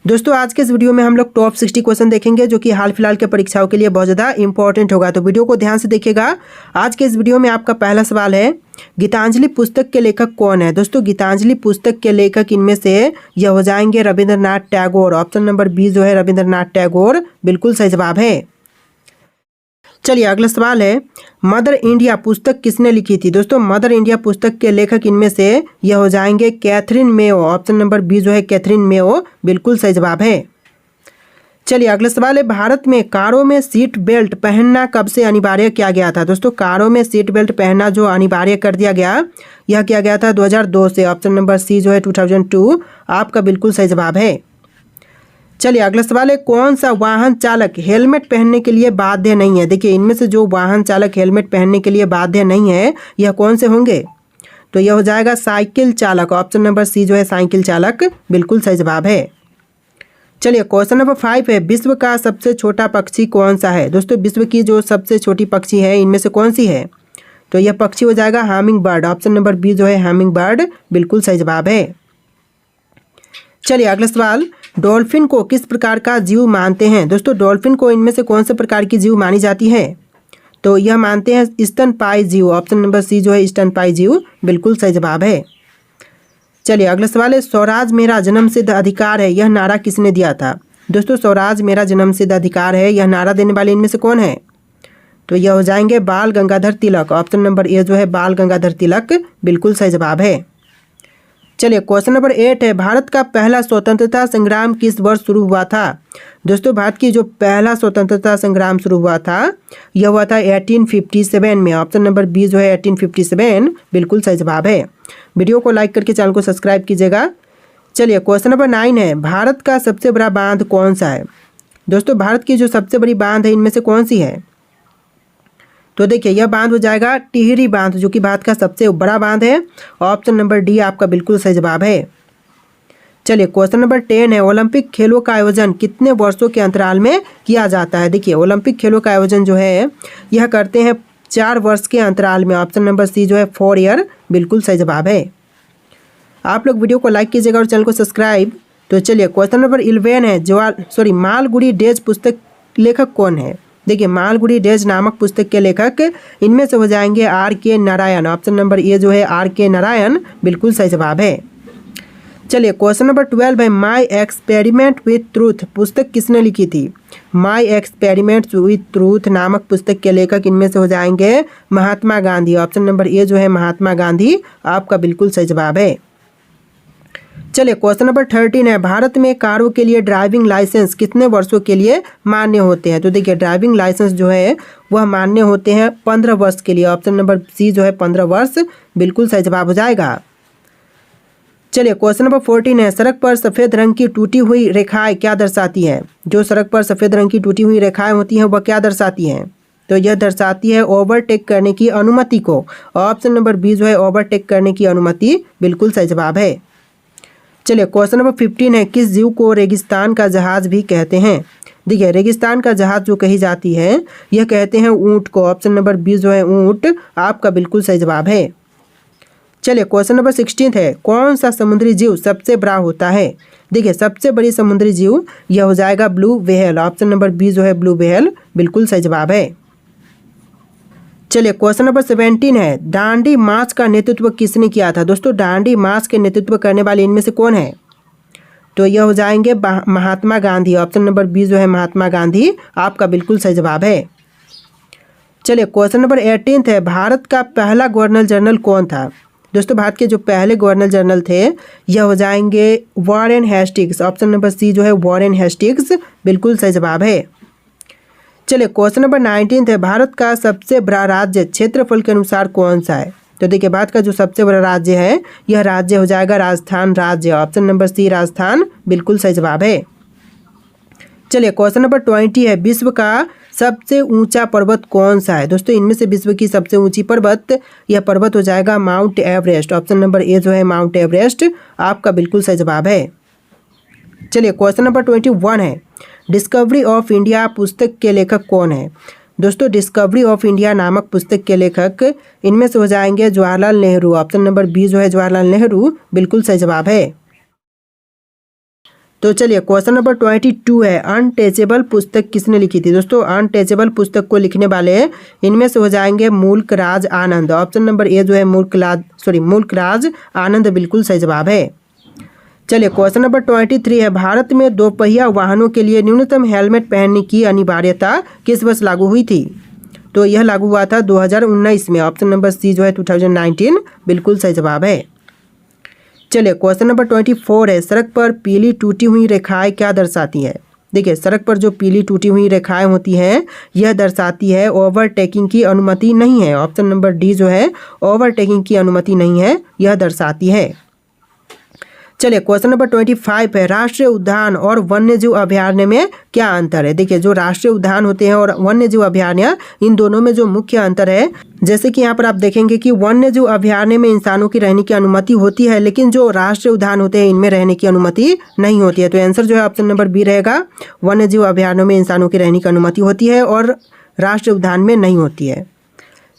दोस्तों आज के इस वीडियो में हम लोग टॉप 60 क्वेश्चन देखेंगे जो कि हाल फिलहाल के परीक्षाओं के लिए बहुत ज़्यादा इंपॉर्टेंट होगा। तो वीडियो को ध्यान से देखिएगा। आज के इस वीडियो में आपका पहला सवाल है, गीतांजलि पुस्तक के लेखक कौन है। दोस्तों गीतांजलि पुस्तक के लेखक इनमें से यह हो जाएंगे Rabindranath Tagore. Option number B जो है रविंद्रनाथ टैगोर बिल्कुल सही जवाब है। चलिए अगला सवाल है, मदर इंडिया पुस्तक किसने लिखी थी। दोस्तों मदर इंडिया पुस्तक के लेखक इनमें से यह हो जाएंगे Catherine Mayo. Option number B जो है कैथरीन मेयो बिल्कुल सही जवाब है। चलिए अगला सवाल है, भारत में कारों में सीट बेल्ट पहनना कब से अनिवार्य किया गया था। दोस्तों कारों में सीट बेल्ट पहनना जो अनिवार्य कर दिया गया, यह किया गया था 2002 से। ऑप्शन नंबर सी जो है 2002 आपका बिल्कुल सही जवाब है। चलिए अगला सवाल है, कौन सा वाहन चालक हेलमेट पहनने के लिए बाध्य नहीं है। देखिए इनमें से जो वाहन चालक हेलमेट पहनने के लिए बाध्य नहीं है यह कौन से होंगे। तो यह हो जाएगा साइकिल चालक। ऑप्शन नंबर सी जो है साइकिल चालक बिल्कुल सही जवाब है। चलिए क्वेश्चन नंबर 5 है, विश्व का सबसे छोटा पक्षी कौन सा है। दोस्तों विश्व की जो सबसे छोटी पक्षी है इनमें से कौन सी है। तो यह पक्षी हो जाएगा hummingbird. Option number B जो है हमिंग बर्ड बिल्कुल सही जवाब है। चलिए अगला सवाल, डॉल्फिन को किस प्रकार का जीव मानते हैं। दोस्तों डॉल्फिन को इनमें से कौन से प्रकार की जीव मानी जाती है। तो यह मानते हैं स्तनपायी जीव। ऑप्शन नंबर सी जो है स्तनपायी जीव बिल्कुल सही जवाब है। चलिए अगला सवाल है, स्वराज मेरा जन्मसिद्ध अधिकार है, यह नारा किसने दिया था। दोस्तों स्वराज मेरा जन्मसिद्ध अधिकार है, यह नारा देने वाले इनमें से कौन है। तो यह हो जाएंगे बाल Gangadhar Tilak. Option number A जो है बाल गंगाधर तिलक बिल्कुल सही जवाब है। चलिए क्वेश्चन नंबर 8 है, भारत का पहला स्वतंत्रता संग्राम किस वर्ष शुरू हुआ था। दोस्तों भारत की जो पहला स्वतंत्रता संग्राम शुरू हुआ था यह हुआ था 1857 में। ऑप्शन नंबर बी जो है 1857 बिल्कुल सही जवाब है। वीडियो को लाइक करके चैनल को सब्सक्राइब कीजिएगा। चलिए क्वेश्चन नंबर 9 है, भारत का सबसे बड़ा बांध कौन सा है। दोस्तों भारत की जो सबसे बड़ी बांध है इनमें से कौन सी है। तो देखिए यह बांध हो जाएगा टिहरी बांध जो कि भारत का सबसे बड़ा बांध है। ऑप्शन नंबर डी आपका बिल्कुल सही जवाब है। चलिए क्वेश्चन नंबर 10 है, ओलंपिक खेलों का आयोजन कितने वर्षों के अंतराल में किया जाता है। देखिए ओलंपिक खेलों का आयोजन जो है यह करते हैं 4 वर्ष के अंतराल में। ऑप्शन नंबर सी जो है 4 ईयर बिल्कुल सही जवाब है। आप लोग वीडियो को लाइक कीजिएगा और चैनल को सब्सक्राइब। तो चलिए क्वेश्चन नंबर 11 है, मालगुडी डेज पुस्तक लेखक कौन है। देखिए मालगुडी डेज नामक पुस्तक के लेखक इनमें से हो जाएंगे R.K. Narayan. Option number A जो है R.K. नारायण बिल्कुल सही जवाब है। चलिए क्वेश्चन नंबर 12 है, माई एक्सपेरिमेंट विथ ट्रूथ पुस्तक किसने लिखी थी। माई एक्सपेरिमेंट विथ ट्रूथ नामक पुस्तक के लेखक इनमें से हो जाएंगे Mahatma Gandhi. Option number A जो है महात्मा गांधी आपका बिल्कुल सही जवाब है। चलिए क्वेश्चन नंबर 13 है, भारत में कारों के लिए ड्राइविंग लाइसेंस कितने वर्षों के लिए मान्य होते हैं। तो देखिए ड्राइविंग लाइसेंस जो है वह मान्य होते हैं 15 वर्ष के लिए। ऑप्शन नंबर सी जो है 15 वर्ष बिल्कुल सही जवाब हो जाएगा। चलिए क्वेश्चन नंबर 14 है, सड़क पर सफ़ेद रंग की टूटी हुई रेखाएं क्या दर्शाती है। जो सड़क पर सफ़ेद रंग की टूटी हुई रेखाएं होती हैं वह क्या दर्शाती हैं। तो यह दर्शाती है ओवरटेक करने की अनुमति को। ऑप्शन नंबर बी जो है ओवरटेक करने की अनुमति बिल्कुल सही जवाब है। चलिए क्वेश्चन नंबर 15 है, किस जीव को रेगिस्तान का जहाज भी कहते हैं। देखिए रेगिस्तान का जहाज जो कही जाती है यह कहते हैं ऊंट को। ऑप्शन नंबर बी जो है ऊंट आपका बिल्कुल सही जवाब है। चलिए क्वेश्चन नंबर 16 है, कौन सा समुद्री जीव सबसे बड़ा होता है। देखिए सबसे बड़ी समुद्री जीव यह हो जाएगा blue whale. Option number B जो है ब्लू व्हेल बिल्कुल सही जवाब है। चलिए क्वेश्चन नंबर 17 है, दांडी मार्च का नेतृत्व किसने किया था। दोस्तों दांडी मार्च के नेतृत्व करने वाले इनमें से कौन है। तो यह हो जाएंगे Mahatma Gandhi. Option number B जो है महात्मा गांधी आपका बिल्कुल सही जवाब है। चलिए क्वेश्चन नंबर 18 है, भारत का पहला गवर्नर जनरल कौन था। दोस्तों भारत के जो पहले गवर्नर जनरल थे यह हो जाएंगे Warren Hastings. Option number C जो है वॉरेन हेस्टिंग्स बिल्कुल सही जवाब है। चलिए क्वेश्चन नंबर 19 है, भारत का सबसे बड़ा राज्य क्षेत्रफल के अनुसार कौन सा है। तो देखिए भारत का जो सबसे बड़ा राज्य है यह राज्य हो जाएगा राजस्थान राज्य। ऑप्शन नंबर सी राजस्थान बिल्कुल सही जवाब है। चलिए क्वेश्चन नंबर 20 है, विश्व का सबसे ऊंचा पर्वत कौन सा है। दोस्तों इनमें से विश्व की सबसे ऊंची पर्वत यह पर्वत हो जाएगा mount Everest. Option number A जो है माउंट एवरेस्ट आपका बिल्कुल सही जवाब है। चलिए क्वेश्चन नंबर 21 है, डिस्कवरी ऑफ इंडिया पुस्तक के लेखक कौन है। दोस्तों डिस्कवरी ऑफ इंडिया नामक पुस्तक के लेखक इनमें से हो जाएंगे Jawaharlal Nehru. Option number B जो है जवाहरलाल नेहरू बिल्कुल सही जवाब है। तो चलिए क्वेश्चन नंबर 22 है, अनटचेबल पुस्तक किसने लिखी थी। दोस्तों अनटचेबल पुस्तक को लिखने वाले इनमें से हो जाएंगे मुल्क Raj Anand. Option number A जो है मुल्क राज आनंद बिल्कुल सही जवाब है। चलिए क्वेश्चन नंबर 23 है, भारत में दोपहिया वाहनों के लिए न्यूनतम हेलमेट पहनने की अनिवार्यता किस वर्ष लागू हुई थी। तो यह लागू हुआ था 2019 में। ऑप्शन नंबर सी जो है 2019 बिल्कुल सही जवाब है। चलिए क्वेश्चन नंबर 24 है, सड़क पर पीली टूटी हुई रेखाएं क्या दर्शाती है। देखिए सड़क पर जो पीली टूटी हुई रेखाएं होती हैं यह दर्शाती है ओवरटेकिंग की अनुमति नहीं है। ऑप्शन नंबर डी जो है ओवरटेकिंग की अनुमति नहीं है, यह दर्शाती है। चलिए क्वेश्चन नंबर 25 है, राष्ट्रीय उद्यान और वन्यजीव अभयारण्य में क्या अंतर है। देखिए जो राष्ट्रीय उद्यान होते हैं और वन्यजीव अभयारण्य, इन दोनों में जो मुख्य अंतर है, जैसे कि यहाँ पर आप देखेंगे कि वन्यजीव अभयारण्य में इंसानों की रहने की अनुमति होती है, लेकिन जो राष्ट्रीय उद्यान होते हैं इनमें रहने की अनुमति नहीं होती है। तो आंसर जो है ऑप्शन नंबर बी रहेगा, वन्यजीव अभयारण्यों में इंसानों की रहने की अनुमति होती है और राष्ट्रीय उद्यान में नहीं होती है।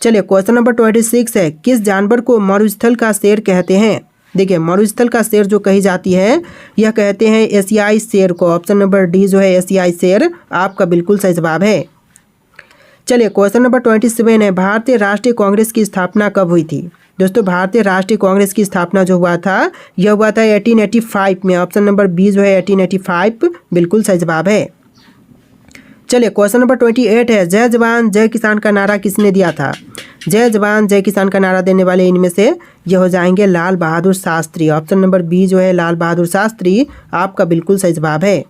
चलिए क्वेश्चन नंबर 26 है, किस जानवर को मरुस्थल का शेर कहते हैं। देखिए मरुस्थल का शेर जो कही जाती है यह कहते हैं एशियाई शेर को। ऑप्शन नंबर डी जो है एशियाई शेर आपका बिल्कुल सही जवाब है। चलिए क्वेश्चन नंबर 27 है, भारतीय राष्ट्रीय कांग्रेस की स्थापना कब हुई थी। दोस्तों भारतीय राष्ट्रीय कांग्रेस की स्थापना जो हुआ था यह हुआ था 1885 में। ऑप्शन नंबर बी जो है 1885 बिल्कुल सही जवाब है। चलिए क्वेश्चन नंबर 28 है, जय जवान जय किसान का नारा किसने दिया था। जय जवान जय किसान का नारा देने वाले इनमें से ये हो जाएंगे Lal Bahadur Shastri. Option number B जो है लाल बहादुर शास्त्री आपका बिल्कुल सही जवाब है।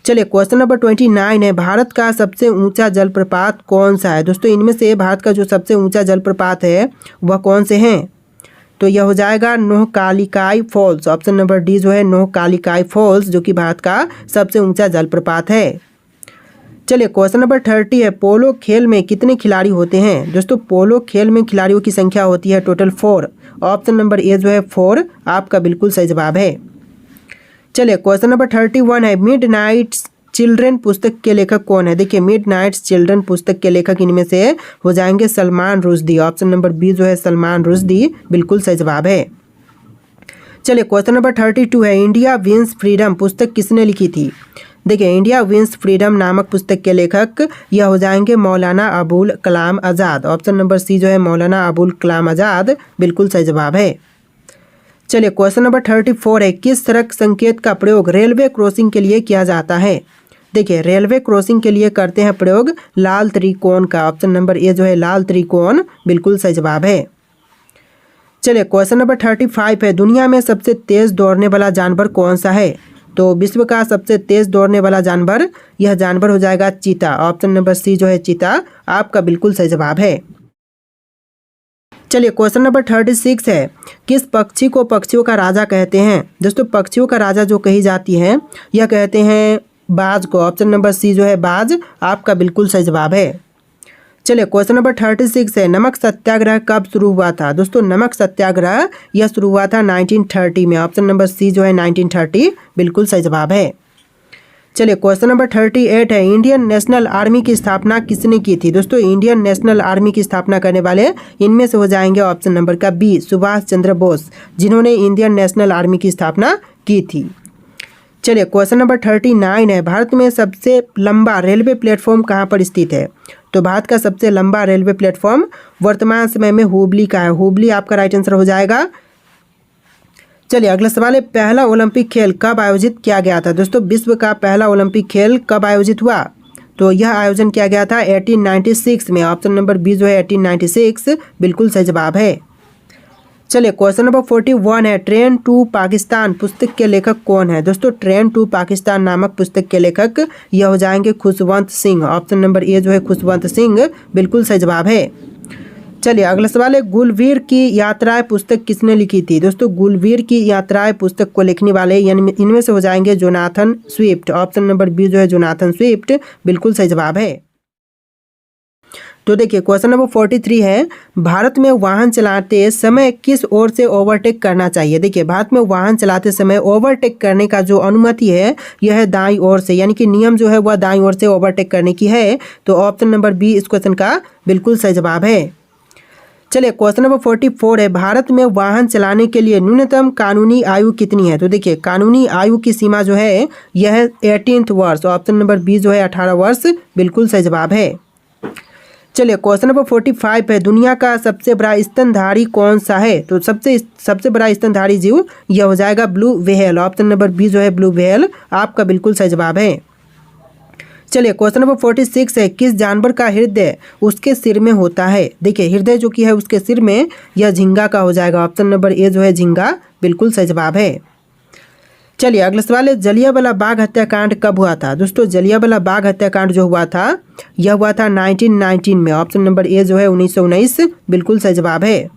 चलिए क्वेश्चन नंबर 29 है, भारत का सबसे ऊंचा जलप्रपात कौन सा है। दोस्तों इनमें से भारत का जो सबसे ऊंचा जलप्रपात है वह कौन से हैं। तो यह हो जाएगा Nohkalikai falls. Option number D जो है नोहकालिकाई फॉल्स जो कि भारत का सबसे ऊंचा जलप्रपात है। चलिए क्वेश्चन नंबर 30 है, पोलो खेल में कितने खिलाड़ी होते हैं। दोस्तों पोलो खेल में खिलाड़ियों की संख्या होती है टोटल 4। ऑप्शन नंबर ए जो है 4 आपका बिल्कुल सही जवाब है। चलिए क्वेश्चन नंबर 31 है, मिडनाइट्स चिल्ड्रन पुस्तक के लेखक कौन है। देखिए मिडनाइट्स चिल्ड्रन पुस्तक के लेखक इनमें से हो जाएंगे Salman Rushdie. Option number B जो है सलमान रुश्दी बिल्कुल सही जवाब है। चलिए क्वेश्चन नंबर 32 है, इंडिया विंस फ्रीडम पुस्तक किसने लिखी थी। देखिए इंडिया विंस फ्रीडम नामक पुस्तक के लेखक यह हो जाएंगे Maulana Abul Kalam Azad. Option number C जो है मौलाना अबुल कलाम आज़ाद बिल्कुल सही जवाब है। चलिए क्वेश्चन नंबर 34 है, किस सड़क संकेत का प्रयोग रेलवे क्रॉसिंग के लिए किया जाता है। देखिए रेलवे क्रॉसिंग के लिए करते हैं प्रयोग लाल त्रिकोण का। ऑप्शन नंबर ए जो है लाल त्रिकोण बिल्कुल सही जवाब है। चलिए क्वेश्चन नंबर 35 है, दुनिया में सबसे तेज दौड़ने वाला जानवर कौन सा है। तो विश्व का सबसे तेज दौड़ने वाला जानवर यह जानवर हो जाएगा चीता। ऑप्शन नंबर सी जो है चीता आपका बिल्कुल सही जवाब है। चलिए क्वेश्चन नंबर 36 है, किस पक्षी को पक्षियों का राजा कहते हैं। दोस्तों पक्षियों का राजा जो कही जाती है यह कहते हैं बाज को। ऑप्शन नंबर सी जो है बाज आपका बिल्कुल सही जवाब है। चलिए क्वेश्चन नंबर 36 है, नमक सत्याग्रह कब शुरू हुआ था। दोस्तों नमक सत्याग्रह यह शुरू हुआ था 1930 में। ऑप्शन नंबर सी जो है 1930 बिल्कुल सही जवाब है। चलिए क्वेश्चन नंबर 38 है, इंडियन नेशनल आर्मी की स्थापना किसने की थी। दोस्तों इंडियन नेशनल आर्मी की स्थापना करने वाले इनमें से हो जाएंगे ऑप्शन नंबर का बी सुभाष चंद्र बोस, जिन्होंने इंडियन नेशनल आर्मी की स्थापना की थी। चलिए क्वेश्चन नंबर 39 है, भारत में सबसे लंबा रेलवे प्लेटफॉर्म कहाँ पर स्थित है। तो भारत का सबसे लंबा रेलवे प्लेटफॉर्म वर्तमान समय में हुबली का है। हुबली आपका राइट आंसर हो जाएगा। चलिए अगला सवाल है, पहला ओलंपिक खेल कब आयोजित किया गया था। दोस्तों विश्व का पहला ओलंपिक खेल कब आयोजित हुआ। तो यह आयोजन किया गया था 1896 में। ऑप्शन नंबर बी जो है 1896 बिल्कुल सही जवाब है। चलिए क्वेश्चन नंबर 41 है, ट्रेन टू पाकिस्तान पुस्तक के लेखक कौन है। दोस्तों ट्रेन टू पाकिस्तान नामक पुस्तक के लेखक यह हो जाएंगे Khushwant Singh. Option number A जो है खुशवंत सिंह बिल्कुल सही जवाब है। चलिए अगला सवाल है, गुलवीर की यात्राएं पुस्तक किसने लिखी थी। दोस्तों गुलवीर की यात्राएं पुस्तक को लिखने वाले इनमें से हो जाएंगे Jonathan Swift. Option number B जो है जोनाथन स्विफ्ट बिल्कुल सही जवाब है। तो देखिए क्वेश्चन नंबर 43 है, भारत में वाहन चलाते समय किस ओर से ओवरटेक करना चाहिए। देखिए भारत में वाहन चलाते समय ओवरटेक करने का जो अनुमति है यह है दाईं ओर से, यानी कि नियम जो है वह दाईं ओर से ओवरटेक करने की है। तो ऑप्शन नंबर बी इस क्वेश्चन का बिल्कुल सही जवाब है। चलिए क्वेश्चन नंबर 44 है, भारत में वाहन चलाने के लिए न्यूनतम कानूनी आयु कितनी है? तो देखिए कानूनी आयु की सीमा जो है यह है 18th वर्ष। ऑप्शन नंबर बी जो है 18 वर्ष बिल्कुल सही जवाब है। चलिए क्वेश्चन नंबर 45 है, दुनिया का सबसे बड़ा स्तनधारी कौन सा है? तो सबसे बड़ा स्तनधारी जीव यह हो जाएगा blue whale. Option number B जो है ब्लू व्हेल आपका बिल्कुल सही जवाब है। चलिए क्वेश्चन नंबर 46 है, किस जानवर का हृदय उसके सिर में होता है? देखिए हृदय जो कि है उसके सिर में, यह झींगा का हो जाएगा। ऑप्शन नंबर ए जो है झींगा बिल्कुल सही जवाब है। चलिए अगला सवाल है, जलियांवाला बाग हत्याकांड कब हुआ था? दोस्तों जलियांवाला बाग हत्याकांड जो हुआ था यह हुआ था 1919 में। ऑप्शन नंबर ए जो है 1919 बिल्कुल सही जवाब है।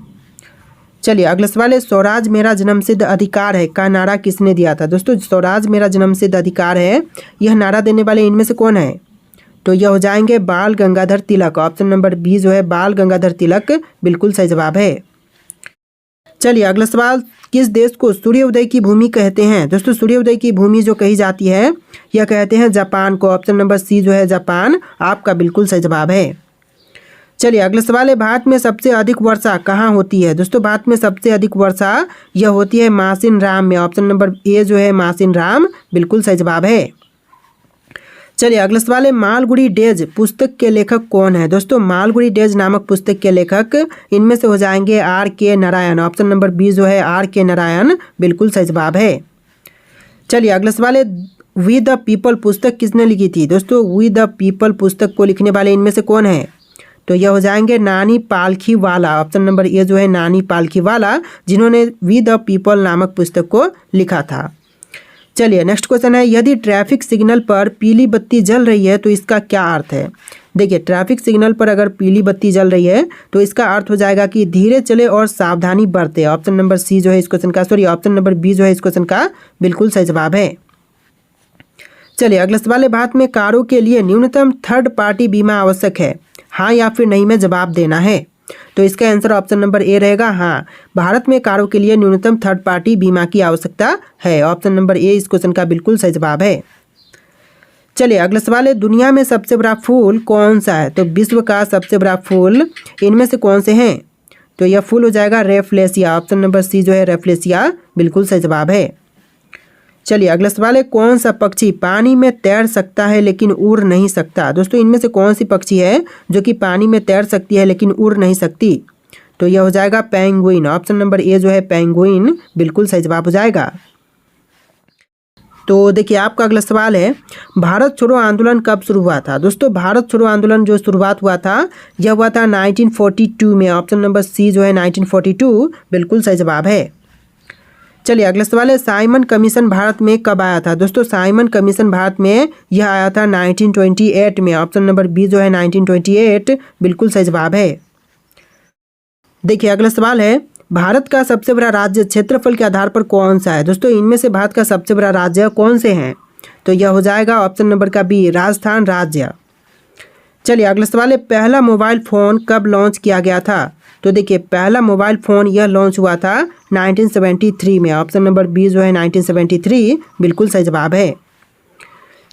चलिए अगला सवाल है, स्वराज मेरा जन्मसिद्ध अधिकार है का नारा किसने दिया था? दोस्तों स्वराज मेरा जन्मसिद्ध अधिकार है, यह नारा देने वाले इनमें से कौन है? तो यह हो जाएंगे बाल Gangadhar Tilak. Option number B जो है बाल गंगाधर तिलक बिल्कुल सही जवाब है। चलिए अगला सवाल, किस देश को सूर्योदय की भूमि कहते हैं? दोस्तों सूर्योदय की भूमि जो कही जाती है यह कहते हैं जापान को। ऑप्शन नंबर सी जो है जापान आपका बिल्कुल सही जवाब है। चलिए अगला सवाल है, भारत में सबसे अधिक वर्षा कहाँ होती है? दोस्तों भारत में सबसे अधिक वर्षा यह होती है मासिन राम में। ऑप्शन नंबर ए जो है मासिन राम बिल्कुल सही जवाब है। चलिए अगला सवाल है, मालगुडी डेज पुस्तक के लेखक कौन है? दोस्तों मालगुडी डेज नामक पुस्तक के लेखक इनमें से हो जाएंगे आर के नारायण। ऑप्शन नंबर बी जो है आर के नारायण बिल्कुल सही जवाब है। चलिए अगला सवाल है, वी द पीपल पुस्तक किसने लिखी थी? दोस्तों वी द पीपल पुस्तक को लिखने वाले इनमें से कौन है? तो यह हो जाएंगे नानी पालखीवाला। ऑप्शन नंबर ए जो है नानी पालखीवाला, जिन्होंने वी द पीपल नामक पुस्तक को लिखा था। चलिए नेक्स्ट क्वेश्चन है, यदि ट्रैफिक सिग्नल पर पीली बत्ती जल रही है तो इसका क्या अर्थ है? देखिए ट्रैफिक सिग्नल पर अगर पीली बत्ती जल रही है तो इसका अर्थ हो जाएगा कि धीरे चले और सावधानी बरते। ऑप्शन नंबर सी जो है इस क्वेश्चन का ऑप्शन नंबर बी जो है इस क्वेश्चन का बिल्कुल सही जवाब है। चलिए अगला सवाल है, भारत में कारों के लिए न्यूनतम थर्ड पार्टी बीमा आवश्यक है? हाँ या फिर नहीं में जवाब देना है। तो इसका आंसर ऑप्शन नंबर ए रहेगा हाँ, भारत में कारों के लिए न्यूनतम थर्ड पार्टी बीमा की आवश्यकता है। ऑप्शन नंबर ए इस क्वेश्चन का बिल्कुल सही जवाब है। चलिए अगला सवाल है, दुनिया में सबसे बड़ा फूल कौन सा है? तो विश्व का सबसे बड़ा फूल इनमें से कौन से हैं? तो यह फूल हो जाएगा रेफ्लेसिया। ऑप्शन नंबर सी जो है रेफ्लेसिया बिल्कुल सही जवाब है। चलिए अगला सवाल है, कौन सा पक्षी पानी में तैर सकता है लेकिन उड़ नहीं सकता? दोस्तों इनमें से कौन सी पक्षी है जो कि पानी में तैर सकती है लेकिन उड़ नहीं सकती? तो यह हो जाएगा पेंगुइन। ऑप्शन नंबर ए जो है पेंगुइन बिल्कुल सही जवाब हो जाएगा। तो देखिए आपका अगला सवाल है, भारत छोड़ो आंदोलन कब शुरू हुआ था? दोस्तों भारत छोड़ो आंदोलन जो शुरुआत हुआ था यह हुआ था 1942 में। ऑप्शन नंबर सी जो है 1942 बिल्कुल सही जवाब है। चलिए अगला सवाल है, साइमन कमीशन भारत में कब आया था? दोस्तों साइमन कमीशन भारत में यह आया था 1928 में। ऑप्शन नंबर बी जो है 1928 बिल्कुल सही जवाब है। देखिए अगला सवाल है, भारत का सबसे बड़ा राज्य क्षेत्रफल के आधार पर कौन सा है? दोस्तों इनमें से भारत का सबसे बड़ा राज्य कौन से हैं? तो यह हो जाएगा ऑप्शन नंबर का बी राजस्थान राज्य। चलिए अगला सवाल है, पहला मोबाइल फ़ोन कब लॉन्च किया गया था? तो देखिए पहला मोबाइल फ़ोन यह लॉन्च हुआ था 1973 में। ऑप्शन नंबर बी जो है 1973 बिल्कुल सही जवाब है।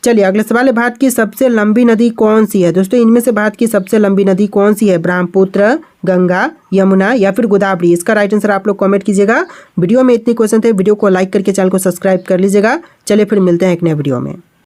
चलिए अगला सवाल है, भारत की सबसे लंबी नदी कौन सी है? दोस्तों इनमें से भारत की सबसे लंबी नदी कौन सी है? ब्रह्मपुत्र, गंगा, यमुना या फिर गोदावरी? इसका राइट आंसर आप लोग कमेंट कीजिएगा। वीडियो में इतने क्वेश्चन थे, वीडियो को लाइक करके चैनल को सब्सक्राइब कर लीजिएगा। चलिए फिर मिलते हैं एक नए वीडियो में।